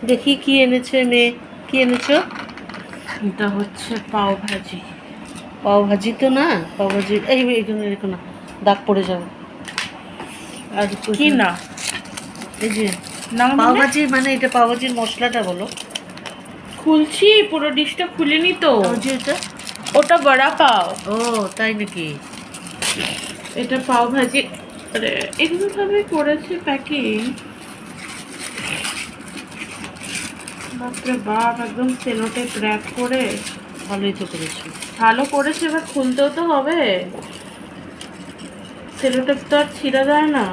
দেখি কি এনেছে মেয়ে, কি এনেছো? এটা হচ্ছে পাও ভাজি। পাও ভাজি তো না, পাও ভাজি এই এখানে রেখো না, দাগ পড়ে যাবে। আর কি না? এই যে না পাও মানে ভাজি, মানে এটা পাও ভাজির মশলাটা বলো। খুলছি, পুরো ডিশটা খুলিনি তো। পাও ভাজি এটা? ওটা বড়া পাও, ও তাই নাকি? এটা পাও ভাজি। আরে এগুলো ভাবে করেছে প্যাকিং। বাপরে বাপ, একদম সেলোটে ক্র্যাক করে। ভালোই তো করেছি। ভালো করেছে, এবার খুলতেও তো হবে। সেলোটেপ তো আর ছিঁড়া যায় না,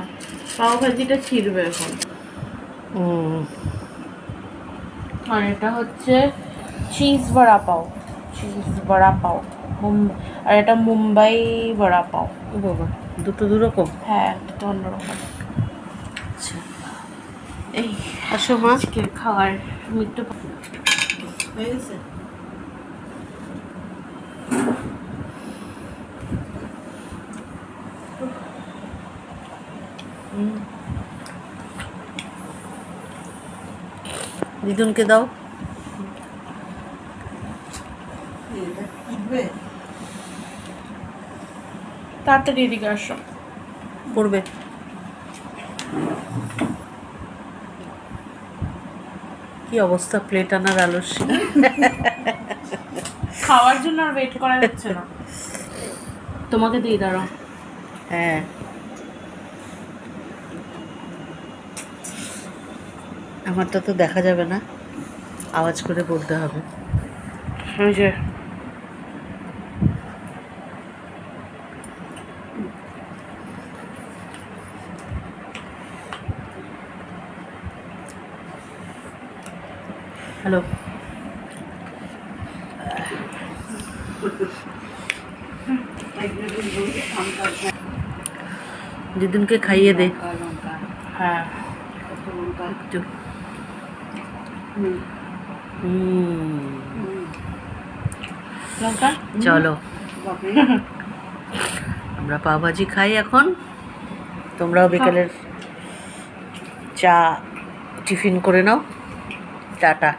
পাও ভাজিটা ছিঁড়বে এখন। আর এটা হচ্ছে চিজ বড়া পাও, চিজ বড়া পাও। আর এটা মুম্বাই বড়া পাও। ও বাবা, দুটো দুরকম। হ্যাঁ, দুটো অন্যরকম। আচ্ছা এই আসো মা। আজকের খাবার আমি একটু হয়ে গেছে? দিদুনকে দাও। তাড়াতাড়ি এদিকে আসো। পড়বে। কি অবস্থা প্লেট আনার আলস্য। খাওয়ার জন্য আর ওয়েট করা যাচ্ছে না। তোমাকে দিয়ে দাঁড়াও। হ্যাঁ আমারটা তো দেখা যাবে না, আওয়াজ করে বলতে হবে। ওই যে হ্যালো। দিদুনকে খাইয়ে দে। হ্যাঁ, একটু। লঙ্কা। চলো আমরা পাও ভাজি খাই এখন, তোমরাও বিকেলের চা টিফিন করে নাও। টাটা।